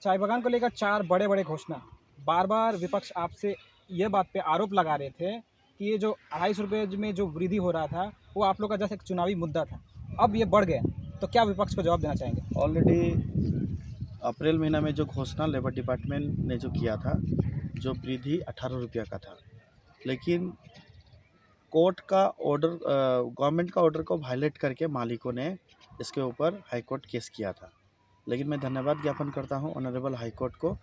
चाय बागान को लेकर 4 बड़े-बड़े घोषणा। बार-बार विपक्ष आपसे ये बात पे आरोप लगा रहे थे कि ये जो ₹250 में जो वृद्धि हो रहा था, वो आप लोग का जैसे एक चुनावी मुद्दा था। अब ये बढ़ गया, तो क्या विपक्ष को जवाब देना चाहेंगे? ऑलरेडी अप्रैल महीना में जो घोषणा लेबर डिपार्टमेंट ने जो किया था, जो वृद्धि ₹18 का था, लेकिन कोर्ट का ऑर्डर गवर्नमेंट का ऑर्डर को वायलेट करके मालिकों ने इसके ऊपर हाई कोर्ट केस किया था। लेकिन मैं धन्यवाद ज्ञापन करता हूं ऑनरेबल हाई कोर्ट को,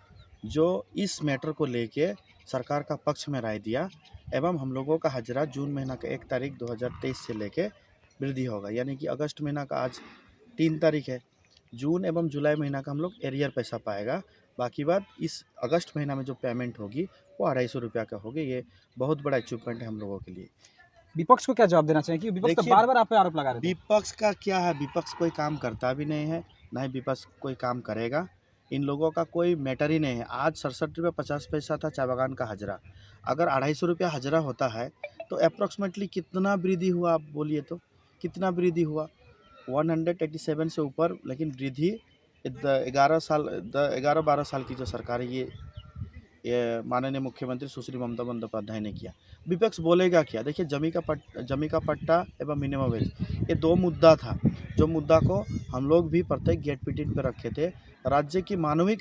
जो इस मैटर को लेके सरकार का पक्ष में राय दिया एवं हम लोगों का हजरा जून महीना का 1 तारीख 2023 से लेके वृद्धि होगा। यानी कि अगस्त महीना का आज 3 तारीख है, जून एवं जुलाई महीना का हम लोग एरियर पैसा पाएगा। बाकी बात इस अगस्त महीना में जो पेमेंट होगी वो ₹250 का होगी। ये बहुत बड़ा अचीवमेंट है हम लोगों के लिए। विपक्ष को क्या जवाब देना चाहेंगे? क्योंकि विपक्ष तो देखिए, बार-बार आप पे आरोप लगा रहे थे। विपक्ष का क्या है, विपक्ष कोई काम करता भी नहीं है, ना ही विपक्ष कोई काम करेगा। इन लोगों का कोई मैटर ही नहीं है। आज ₹67.50 था चाय बागान का हजरा। अगर ₹250 हजरा होता है तो अप्रॉक्सीमेटली कितना वृद्धि हुआ आप बोलिए तो? कितना वृद्धि हुआ? 187 से ऊपर, लेकिन वृद्धि 11-12 साल की जो सरकार है, ये माननीय मुख्यमंत्री सुश्री ममता बंदोपाध्याय ने किया। विपक्ष बोलेगा क्या? देखिए, जमी का पट्टा एवं मिनिमम वेज, ये 2 मुद्दा था, जो मुद्दा को हम लोग भी प्रत्येक गेट मीटिंग पे रखे थे। राज्य की माननीय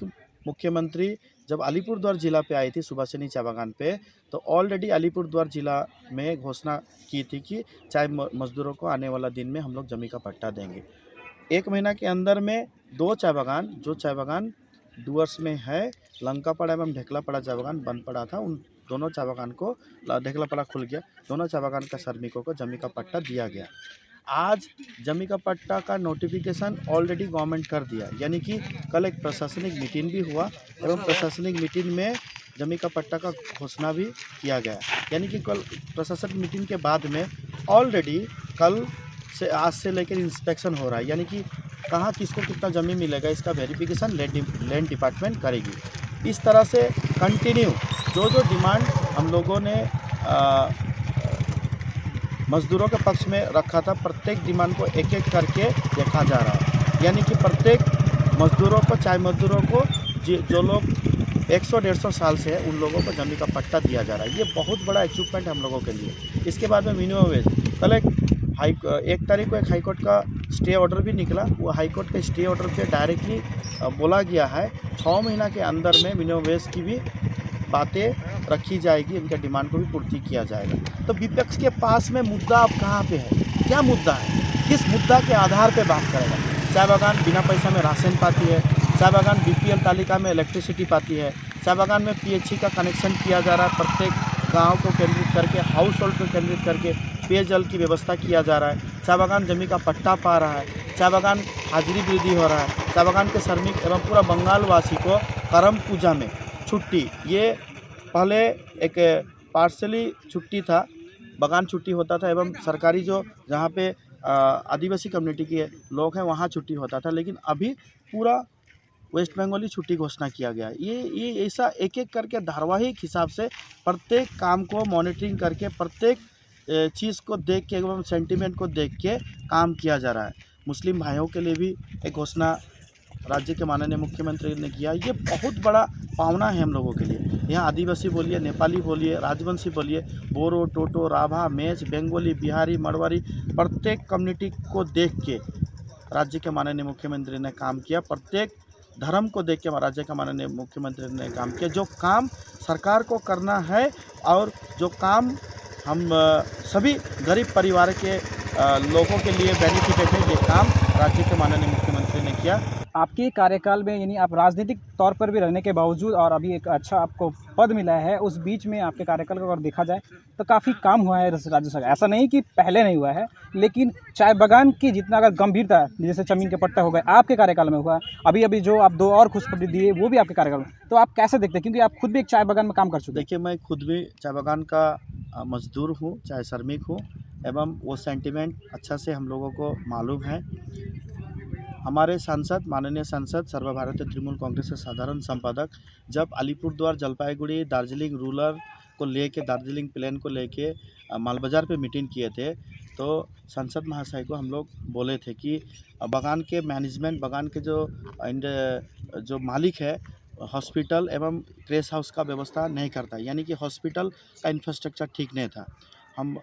मुख्यमंत्री जब अलीपुरद्वार जिला पे आई थी सुभाषिनी चाय बागान पे, तो ऑलरेडी अलीपुरद्वार जिला में घोषणा की थी कि चाय मजदूरों को आने वाला दिन में हम लोग जमी का पट्टा देंगे। 1 महीना के अंदर में 2 चाय बागान, जो चाय बागान डुअर्स में है, लंकापाड़ा एवं ढेकलापाड़ा चाय बागान बंद पड़ा था, उन दोनों चाय बागान को, ढेकलापाड़ा खुल गया, दोनों चाय बागान का श्रमिकों को जमी का पट्टा दिया गया। आज जमी का पट्टा का नोटिफिकेशन ऑलरेडी गवर्नमेंट कर दिया। यानी कि कल एक प्रशासनिक मीटिंग भी हुआ एवं प्रशासनिक मीटिंग में जमी का पट्टा का घोषणा भी किया गया। यानी कि कल प्रशासनिक मीटिंग के बाद में ऑलरेडी कल से, आज से लेकर इंस्पेक्शन हो रहा है। यानी कि कहाँ किसको कितना ज़मीन मिलेगा, इसका वेरिफिकेशन लैंड डिपार्टमेंट करेगी। इस तरह से कंटिन्यू जो डिमांड हम लोगों ने मज़दूरों के पक्ष में रखा था, प्रत्येक डिमांड को एक एक करके देखा जा रहा है। यानी कि प्रत्येक मज़दूरों को, चाय मज़दूरों को, जो लोग 100-150 साल से है, उन लोगों को जमीन का पट्टा दिया जा रहा है। ये बहुत बड़ा अचीवमेंट है हम लोगों के लिए। इसके बाद में मिनिमम वेज, कल 1 तारीख को एक हाईकोर्ट का स्टे ऑर्डर भी निकला। वो हाईकोर्ट के स्टे ऑर्डर पे डायरेक्टली बोला गया है 6 महीना के अंदर में मिनिमम वेज की भी बातें रखी जाएगी, इनके डिमांड को भी पूर्ति किया जाएगा। तो विपक्ष के पास में मुद्दा अब कहाँ पे है? क्या मुद्दा है? किस मुद्दा के आधार पे बात करेगा? चाय बागान बिना पैसा में राशन पाती है, चाय बागान बीपीएल तालिका में इलेक्ट्रिसिटी पाती है, चाय बागान में पीएचई का कनेक्शन किया जा रहा है, प्रत्येक गाँव को केंद्रित करके, हाउस होल्ड को केंद्रित करके पेयजल की व्यवस्था किया जा रहा है, चाय बागान जमी का पट्टा पा रहा है, चाय बागान हाजिरी वृद्धि हो रहा है, चाय बागान के श्रमिक एवं पूरा बंगाल वासी को करम पूजा में छुट्टी, ये पहले एक पार्सली छुट्टी था, बागान छुट्टी होता था एवं सरकारी जो जहाँ पे आदिवासी कम्युनिटी के लोग हैं वहाँ छुट्टी होता था, लेकिन अभी पूरा वेस्ट बंगाली छुट्टी घोषणा किया गया है। ये ऐसा एक एक करके धारावाहिक हिसाब से प्रत्येक काम को मॉनिटरिंग करके, प्रत्येक चीज़ को देख के एवं सेंटीमेंट को देख के काम किया जा रहा है। मुस्लिम भाइयों के लिए भी एक घोषणा राज्य के माननीय मुख्यमंत्री ने किया। ये बहुत बड़ा पावना है हम लोगों के लिए। यहाँ आदिवासी बोलिए, नेपाली बोलिए, राजवंशी बोलिए, बोरो, टोटो, राभा, मेच, बंगाली, बिहारी, मरवारी, प्रत्येक कम्युनिटी को देख के राज्य के माननीय मुख्यमंत्री ने काम किया। प्रत्येक धर्म को देख के राज्य का माननीय मुख्यमंत्री ने काम किया। जो काम सरकार को करना है और जो काम हम सभी गरीब परिवार के लोगों के लिए बेनिफिटेड है, ये काम राज्य के माननीय मुख्यमंत्री ने किया। आपके कार्यकाल में, यानी आप राजनीतिक तौर पर भी रहने के बावजूद और अभी एक अच्छा आपको पद मिला है, उस बीच में आपके कार्यकाल को अगर देखा जाए तो काफ़ी काम हुआ है राज्य सरकार। ऐसा नहीं कि पहले नहीं हुआ है, लेकिन चाय बागान की जितना अगर गंभीरता, जैसे जमीन के पट्टा हो गए, आपके कार्यकाल में हुआ। अभी जो आप 2 और खुशखबरी दिए वो भी आपके कार्यकाल में, तो आप कैसे देखते हैं? क्योंकि आप खुद भी एक चाय बागान में काम कर चुके हैं। देखिए, मैं खुद भी चाय बागान का मजदूर हूँ, चाय श्रमिक हूँ, एवं वो सेंटिमेंट अच्छा से हम लोगों को मालूम है। हमारे सांसद, माननीय सांसद, सर्वभारतीय तृणमूल कांग्रेस के साधारण संपादक जब अलीपुरद्वार, जलपाईगुड़ी, दार्जिलिंग रूरल को लेके, दार्जिलिंग प्लेन को लेके मालबाजार पे मीटिंग किए थे, तो सांसद महाशय को हम लोग बोले थे कि बगान के मैनेजमेंट, बगान के जो मालिक है, हॉस्पिटल एवं क्रेश हाउस का व्यवस्था नहीं करता, यानी कि हॉस्पिटल का इंफ्रास्ट्रक्चर ठीक नहीं था। हम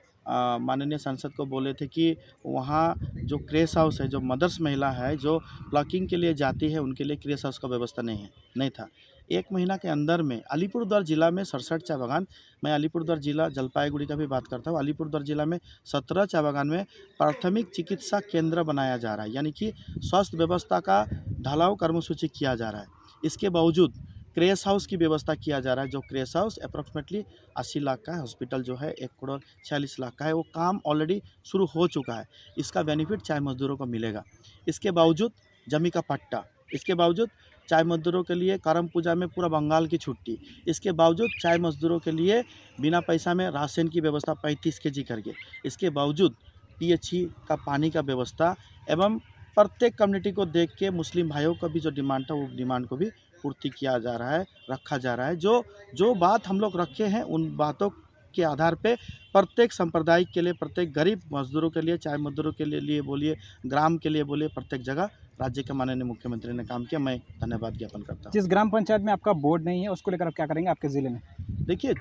माननीय सांसद को बोले थे कि वहाँ जो क्रेश हाउस है, जो मदर्स महिला है जो प्लकिंग के लिए जाती है, उनके लिए क्रेश हाउस का व्यवस्था नहीं था। 1 महीना के अंदर में अलीपुरद्वार जिला में 67 चाय बागान, मैं अलीपुरद्वार जिला जलपाईगुड़ी का भी बात करता हूँ, अलीपुरद्वार जिला में 17 चाय बागान में प्राथमिक चिकित्सा केंद्र बनाया जा रहा है, यानी कि स्वास्थ्य व्यवस्था का ढलाव कर्मसूची किया जा रहा है। इसके बावजूद क्रेश हाउस की व्यवस्था किया जा रहा है, जो क्रेश हाउस अप्रॉक्सीमेटली 80 लाख का है, हॉस्पिटल जो है 1 करोड़ 46 लाख का है, वो काम ऑलरेडी शुरू हो चुका है। इसका बेनिफिट चाय मजदूरों को मिलेगा। इसके बावजूद जमी का पट्टा, इसके बावजूद चाय मजदूरों के लिए करम पूजा में पूरा बंगाल की छुट्टी, इसके बावजूद चाय मजदूरों के लिए बिना पैसा में राशन की व्यवस्था 35 केजी करके, इसके बावजूद PHE का पानी का व्यवस्था एवं प्रत्येक कम्युनिटी को देख के मुस्लिम भाइयों का भी जो डिमांड था, वो डिमांड को भी पूर्ति किया जा रहा है, रखा जा रहा है। जो बात हम लोग रखे हैं, उन बातों के आधार पे प्रत्येक संप्रदाय के लिए, प्रत्येक गरीब मजदूरों के लिए, चाय मजदूरों के लिए बोलिए, ग्राम के लिए बोलिए, प्रत्येक जगह राज्य के माननीय मुख्यमंत्री ने काम किया। मैं धन्यवाद ज्ञापन करता हूँ। जिस ग्राम पंचायत में आपका बोर्ड नहीं है, उसको लेकर आप क्या करेंगे आपके ज़िले में? देखिए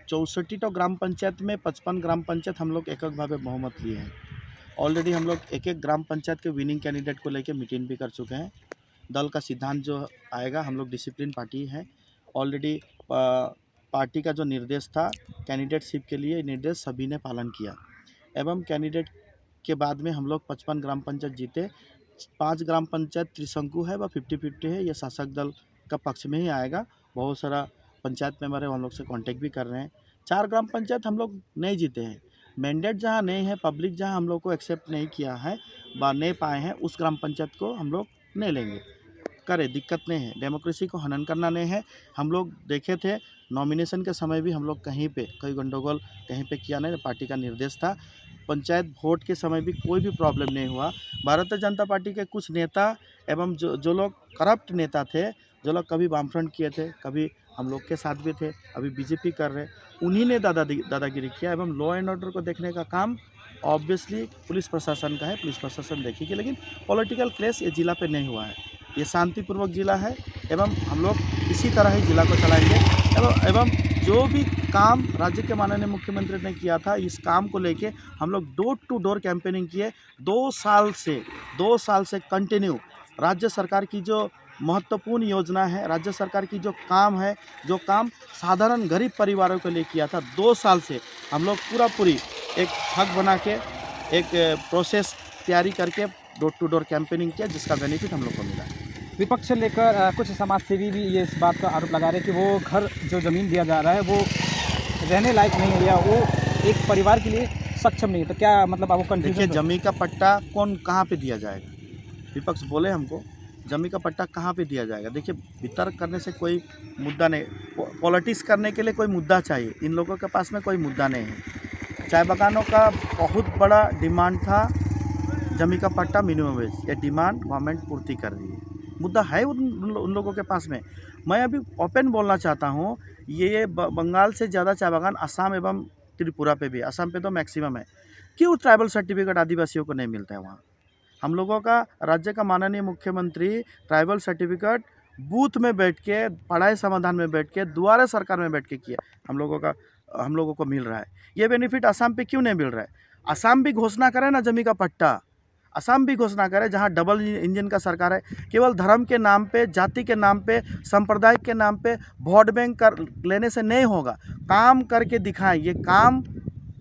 64 ग्राम पंचायत में 55 ग्राम पंचायत हम लोग एकक भावे बहुमत लिए हैं। ऑलरेडी हम लोग एक ग्राम पंचायत के विनिंग कैंडिडेट को लेकर मीटिंग भी कर चुके हैं। दल का सिद्धांत जो आएगा, हम लोग डिसिप्लिन पार्टी है, ऑलरेडी पार्टी का जो निर्देश था कैंडिडेटशिप के लिए, निर्देश सभी ने पालन किया एवं कैंडिडेट के बाद में हम लोग 55 ग्राम पंचायत जीते। 5 ग्राम पंचायत त्रिशंकु है, वह 50-50 है, ये शासक दल का पक्ष में ही आएगा। बहुत सारा पंचायत मेंबर है, हम लोग से कांटेक्ट भी कर रहे हैं। 4 ग्राम पंचायत हम लोग नहीं जीते हैं। मैंडेट जहाँ नहीं है, पब्लिक जहाँ हम लोग को एक्सेप्ट नहीं किया है, नहीं पाए हैं, उस ग्राम पंचायत को हम लोग नहीं लेंगे। करे दिक्कत नहीं है, डेमोक्रेसी को हनन करना नहीं है। हम लोग देखे थे नॉमिनेशन के समय भी हम लोग कहीं पे कोई गंडोगोल कहीं पे किया नहीं, पार्टी का निर्देश था। पंचायत वोट के समय भी कोई भी प्रॉब्लम नहीं हुआ। भारतीय जनता पार्टी के कुछ नेता एवं जो लोग करप्ट नेता थे, जो लोग कभी वामफ्रंट किए थे, कभी हम लोग के साथ भी थे, अभी बीजेपी कर रहे, उन्हीं ने दादागिरी किया एवं लॉ एंड ऑर्डर को देखने का काम ऑब्वियसली पुलिस प्रशासन का है, पुलिस प्रशासन देखेगी। लेकिन पॉलिटिकल क्लेश ये जिला पे नहीं हुआ है, ये शांतिपूर्वक जिला है एवं हम लोग इसी तरह ही जिला को चलाएंगे एवं जो भी काम राज्य के माननीय मुख्यमंत्री ने किया था, इस काम को लेके हम लोग डोर टू डोर कैंपेनिंग किए। 2 साल से कंटिन्यू राज्य सरकार की जो महत्वपूर्ण योजना है, राज्य सरकार की जो काम साधारण गरीब परिवारों के लिए किया था, 2 साल से हम लोग पूरी एक हक बना के एक प्रोसेस तैयारी करके डोर टू डोर कैंपेनिंग किया, जिसका बेनिफिट हम लोग को मिला। विपक्ष से लेकर कुछ समाजसेवी भी ये इस बात का आरोप लगा रहे हैं कि वो घर जो ज़मीन दिया जा रहा है वो रहने लायक नहीं है या वो एक परिवार के लिए सक्षम नहीं है। तो क्या मतलब आपको कंफ्यूजन? देखिए, जमीन का पट्टा कहाँ पे दिया जाएगा? विपक्ष बोले हमको जमीन का पट्टा कहाँ पे दिया जाएगा। देखिए, वितर्क करने से कोई मुद्दा नहीं, पॉलिटिक्स करने के लिए कोई मुद्दा चाहिए। इन लोगों के पास में कोई मुद्दा नहीं है। चाय बागानों का बहुत बड़ा डिमांड था जमीन का पट्टा, मिनिमम वेज, ये डिमांड गवर्नमेंट पूर्ति कर रही है। मुद्दा है उन लोगों के पास में। मैं अभी ओपन बोलना चाहता हूँ, ये बंगाल से ज़्यादा चाय बागान असम एवं त्रिपुरा पे भी, असम पे तो मैक्सिमम है। क्यों ट्राइबल सर्टिफिकेट आदिवासियों को नहीं मिलता है वहाँ? हम लोगों का राज्य का माननीय मुख्यमंत्री ट्राइबल सर्टिफिकेट बूथ में बैठ के, पढ़ाई समाधान में बैठ के, दुआरे सरकार में बैठ के किया हम लोगों को मिल रहा है। ये बेनिफिट असम पे क्यों नहीं मिल रहा है? असम भी घोषणा करे ना जमीन का पट्टा, असम भी घोषणा करे, जहाँ डबल इंजन का सरकार है। केवल धर्म के नाम पे, जाति के नाम पे, संप्रदाय के नाम पे वोट बैंक कर लेने से नहीं होगा, काम करके दिखाएं। ये काम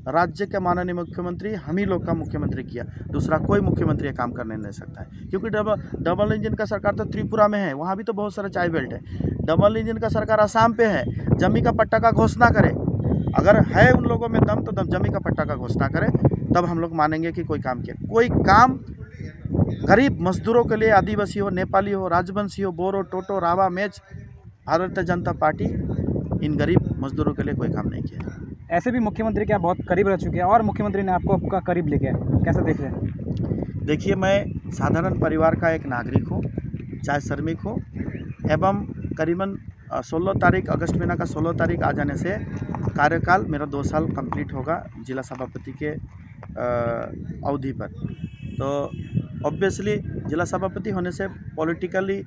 राज्य के माननीय मुख्यमंत्री, हम ही लोग का मुख्यमंत्री किया, दूसरा कोई मुख्यमंत्री ये काम करने नहीं सकता है। क्योंकि डबल इंजन का सरकार तो त्रिपुरा में है, वहाँ भी तो बहुत सारा चाय बेल्ट है। डबल इंजन का सरकार असम पे है, जमी का पट्टा का घोषणा करे। अगर है उन लोगों में दम तो जमी का पट्टा का घोषणा करे, तब हम लोग मानेंगे कि कोई काम किया। कोई काम गरीब मजदूरों के लिए, आदिवासी हो, नेपाली हो, राजवंशी हो, बोरो, टोटो, रावा, मेच, भारतीय जनता पार्टी इन गरीब मजदूरों के लिए कोई काम नहीं किया। ऐसे भी मुख्यमंत्री के आप बहुत करीब रह चुके हैं और मुख्यमंत्री ने आपको आपका करीब लेके आए, कैसे देख रहे हैं? देखिए, मैं साधारण परिवार का एक नागरिक हूँ, चाय श्रमिक हूँ एवं करीबन 16 तारीख, अगस्त महीना का 16 तारीख आ जाने से कार्यकाल मेरा 2 साल कंप्लीट होगा जिला सभापति के अवधि पर। तो ऑब्वियसली जिला सभापति होने से पॉलिटिकली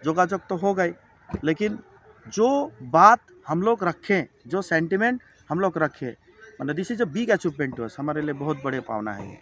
जोगाजोग तो हो गई, लेकिन जो बात हम लोग रखें, जो सेंटिमेंट हम लोग रखें, मतलब this is a big achievement to us, हमारे लिए बहुत बड़े पावना है।